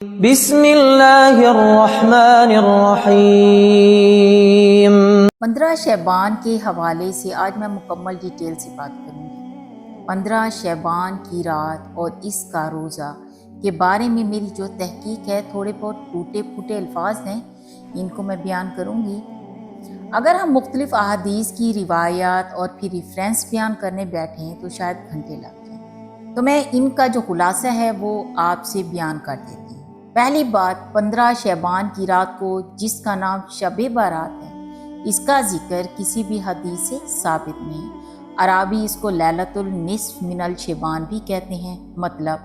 بسم اللہ الرحمن الرحیم۔ 15 شعبان کے حوالے سے آج میں مکمل ڈیٹیل سے بات کروں گی۔ 15 شعبان کی رات اور اس کا روزہ کے بارے میں میری جو تحقیق ہے، تھوڑے بہت ٹوٹے پھوٹے الفاظ ہیں، ان کو میں بیان کروں گی۔ اگر ہم مختلف احادیث کی روایات اور پھر ریفرنس بیان کرنے بیٹھیں تو شاید گھنٹے لگ جائیں، تو میں ان کا جو خلاصہ ہے وہ آپ سے بیان کر دیتی ہوں۔ پہلی بات، 15 شعبان کی رات کو جس کا نام شب بارات ہے، اس کا ذکر کسی بھی حدیث سے ثابت نہیں۔ عربی اس کو لیلۃ النصف من الشعبان بھی کہتے ہیں، مطلب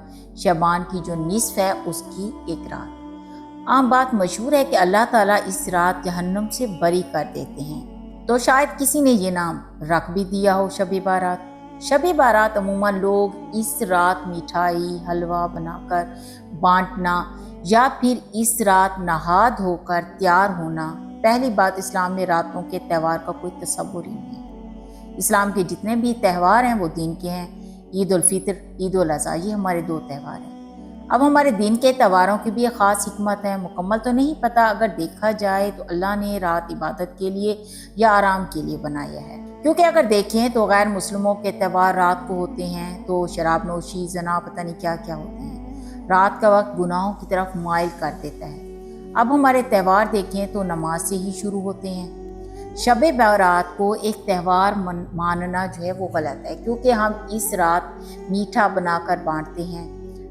شعبان کی جو نصف ہے اس کی ایک رات۔ عام بات مشہور ہے کہ اللہ تعالیٰ اس رات جہنم سے بری کر دیتے ہیں، تو شاید کسی نے یہ نام رکھ بھی دیا ہو شب بارات۔ شب بارات عموماً لوگ اس رات مٹھائی حلوہ بنا کر بانٹنا یا پھر اس رات نہا دھو کر تیار ہونا۔ پہلی بات، اسلام میں راتوں کے تہوار کا کوئی تصور ہی نہیں۔ اسلام کے جتنے بھی تہوار ہیں وہ دین کے ہیں۔ عید الفطر، عید الاضحیٰ، یہ ہمارے 2 تہوار ہیں۔ اب ہمارے دین کے تہواروں کی بھی ایک خاص حکمت ہے، مکمل تو نہیں پتہ، اگر دیکھا جائے تو اللہ نے رات عبادت کے لیے یا آرام کے لیے بنایا ہے، کیونکہ اگر دیکھیں تو غیر مسلموں کے تہوار رات کو ہوتے ہیں، تو شراب نوشی، زنا، پتہ نہیں کیا کیا ہوتے ہیں۔ رات کا وقت گناہوں کی طرف مائل کر دیتا ہے۔ اب ہمارے تہوار دیکھیں تو نماز سے ہی شروع ہوتے ہیں۔ شب بارات کو ایک تہوار ماننا جو ہے وہ غلط ہے، کیونکہ ہم اس رات میٹھا بنا کر بانٹتے ہیں،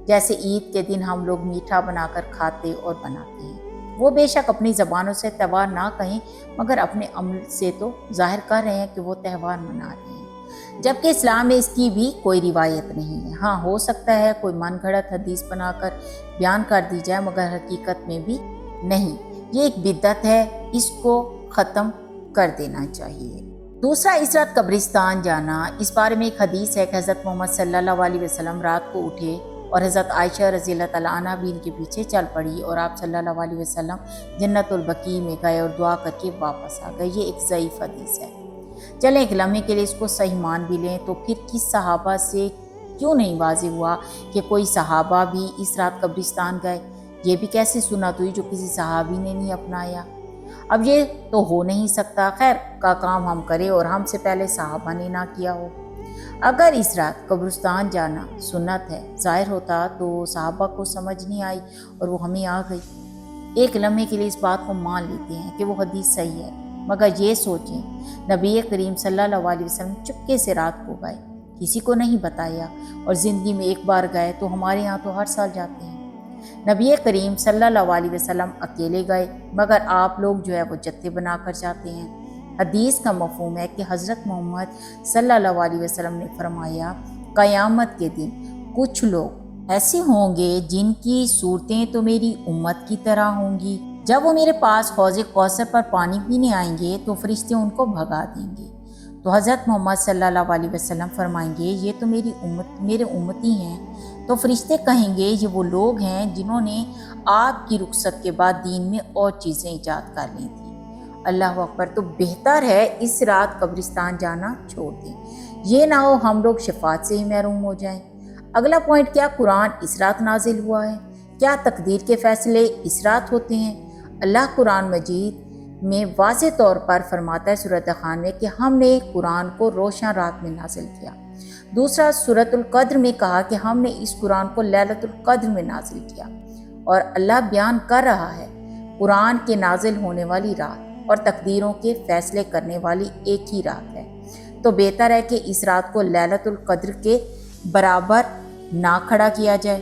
جیسے عید کے دن ہم لوگ میٹھا بنا کر کھاتے اور بناتے ہیں۔ وہ بے شک اپنی زبانوں سے تہوار نہ کہیں، مگر اپنے عمل سے تو ظاہر کر رہے ہیں کہ وہ تہوار منا رہے ہیں، جبکہ اسلام میں اس کی بھی کوئی روایت نہیں ہے۔ ہاں، ہو سکتا ہے کوئی من گھڑت حدیث بنا کر بیان کر دی جائے، مگر حقیقت میں بھی نہیں۔ یہ ایک بدعت ہے، اس کو ختم کر دینا چاہیے۔ دوسرا، اس رات قبرستان جانا، اس بارے میں ایک حدیث ہے کہ حضرت محمد صلی اللہ علیہ وسلم رات کو اٹھے اور حضرت عائشہ رضی اللہ تعالیٰ عنہ بھی ان کے پیچھے چل پڑی، اور آپ صلی اللہ علیہ وسلم جنت البقیع میں گئے اور دعا کر کے واپس آ گئے۔ یہ ایک ضعیف حدیث ہے۔ چلیں ایک لمحے کے لیے اس کو صحیح مان بھی لیں تو پھر کس صحابہ سے کیوں نہیں واضح ہوا کہ کوئی صحابہ بھی اس رات قبرستان گئے؟ یہ بھی کیسے سنت ہوئی جو کسی صحابی نے نہیں اپنایا؟ اب یہ تو ہو نہیں سکتا، خیر کا کام ہم کریں اور ہم سے پہلے صحابہ نے نہ کیا ہو۔ اگر اس رات قبرستان جانا سنت ہے ظاہر ہوتا تو صحابہ کو سمجھ نہیں آئی اور وہ ہمیں آ گئی۔ ایک لمحے کے لیے اس بات کو مان لیتے ہیں کہ وہ حدیث صحیح ہے، مگر یہ سوچیں نبی کریم صلی اللہ علیہ وسلم چپکے سے رات کو گئے، کسی کو نہیں بتایا، اور زندگی میں ایک بار گئے، تو ہمارے ہاں تو ہر سال جاتے ہیں۔ نبی کریم صلی اللہ علیہ وسلم اکیلے گئے، مگر آپ لوگ جو ہے وہ جتھے بنا کر جاتے ہیں۔ حدیث کا مفہوم ہے کہ حضرت محمد صلی اللہ علیہ وسلم نے فرمایا، قیامت کے دن کچھ لوگ ایسے ہوں گے جن کی صورتیں تو میری امت کی طرح ہوں گی۔ جب وہ میرے پاس حوض کوثر پر پانی پینے آئیں گے تو فرشتے ان کو بھگا دیں گے، تو حضرت محمد صلی اللہ علیہ وسلم فرمائیں گے یہ تو میرے امتی ہیں، تو فرشتے کہیں گے یہ وہ لوگ ہیں جنہوں نے آپ کی رخصت کے بعد دین میں اور چیزیں ایجاد کر لی تھیں۔ اللہ اکبر! تو بہتر ہے اس رات قبرستان جانا چھوڑ دیں، یہ نہ ہو ہم لوگ شفاعت سے ہی محروم ہو جائیں۔ اگلا پوائنٹ، کیا قرآن اس رات نازل ہوا ہے؟ کیا تقدیر کے فیصلے اس رات ہوتے ہیں؟ اللہ قرآن مجید میں واضح طور پر فرماتا ہے سورۃ دخان میں کہ ہم نے قرآن کو روشن رات میں نازل کیا۔ دوسرا، سورۃ القدر میں کہا کہ ہم نے اس قرآن کو لیلۃ القدر میں نازل کیا، اور اللہ بیان کر رہا ہے قرآن کے نازل ہونے والی رات اور تقدیروں کے فیصلے کرنے والی ایک ہی رات ہے، تو بہتر ہے کہ اس رات کو لیلۃ القدر کے برابر نہ کھڑا کیا جائے۔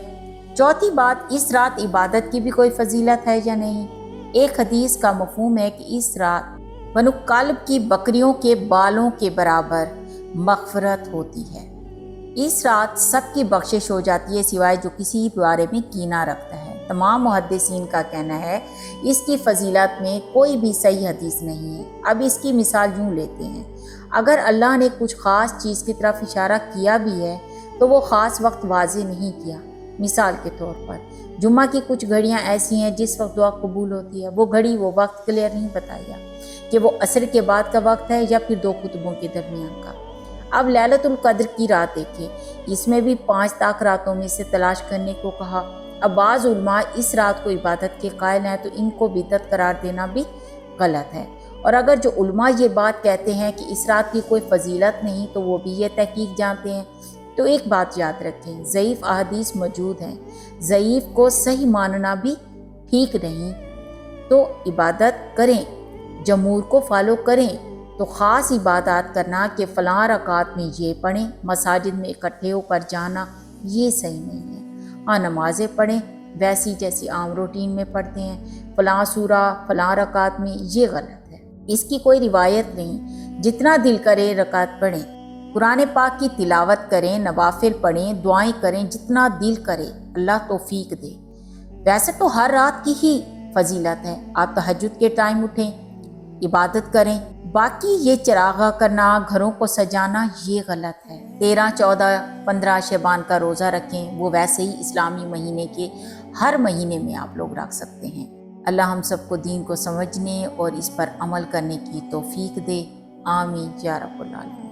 چوتھی بات، اس رات عبادت کی بھی کوئی فضیلت ہے یا نہیں؟ ایک حدیث کا مفہوم ہے کہ اس رات بنو کلب کی بکریوں کے بالوں کے برابر مغفرت ہوتی ہے۔ اس رات سب کی بخشش ہو جاتی ہے سوائے جو کسی بارے میں کینہ رکھتا ہے۔ تمام محدثین کا کہنا ہے اس کی فضیلت میں کوئی بھی صحیح حدیث نہیں ہے۔ اب اس کی مثال یوں لیتے ہیں، اگر اللہ نے کچھ خاص چیز کی طرف اشارہ کیا بھی ہے تو وہ خاص وقت واضح نہیں کیا۔ مثال کے طور پر جمعہ کی کچھ گھڑیاں ایسی ہیں جس وقت دعا قبول ہوتی ہے، وہ گھڑی وہ وقت کلیئر نہیں بتایا کہ وہ عصر کے بعد کا وقت ہے یا پھر 2 خطبوں کے درمیان کا۔ اب لیلۃ القدر کی رات دیکھیں، اس میں بھی 5 طاق راتوں میں سے تلاش کرنے کو کہا۔ اب بعض علماء اس رات کو عبادت کے قائل ہیں تو ان کو بدعت قرار دینا بھی غلط ہے، اور اگر جو علماء یہ بات کہتے ہیں کہ اس رات کی کوئی فضیلت نہیں تو وہ بھی یہ تحقیق جانتے ہیں، تو ایک بات یاد رکھیں، ضعیف احادیث موجود ہیں، ضعیف کو صحیح ماننا بھی ٹھیک نہیں، تو عبادت کریں، جمہور کو فالو کریں، تو خاص عبادات کرنا کہ فلاں رکعت میں یہ پڑھیں، مساجد میں اکٹھے ہو کر جانا، یہ صحیح نہیں ہے۔ ہاں نمازیں پڑھیں ویسی جیسی عام روٹین میں پڑھتے ہیں، فلاں سورہ فلاں رکعت میں، یہ غلط ہے، اس کی کوئی روایت نہیں۔ جتنا دل کرے رکعت پڑھیں، قرآن پاک کی تلاوت کریں، نوافل پڑھیں، دعائیں کریں، جتنا دل کرے، اللہ توفیق دے۔ ویسے تو ہر رات کی ہی فضیلت ہے، آپ تہجد کے ٹائم اٹھیں، عبادت کریں، باقی یہ چراغاں کرنا، گھروں کو سجانا، یہ غلط ہے۔ 13، 14، 15 شعبان کا روزہ رکھیں، وہ ویسے ہی اسلامی مہینے کے ہر مہینے میں آپ لوگ رکھ سکتے ہیں۔ اللہ ہم سب کو دین کو سمجھنے اور اس پر عمل کرنے کی توفیق دے، آمین یا رب العالمین۔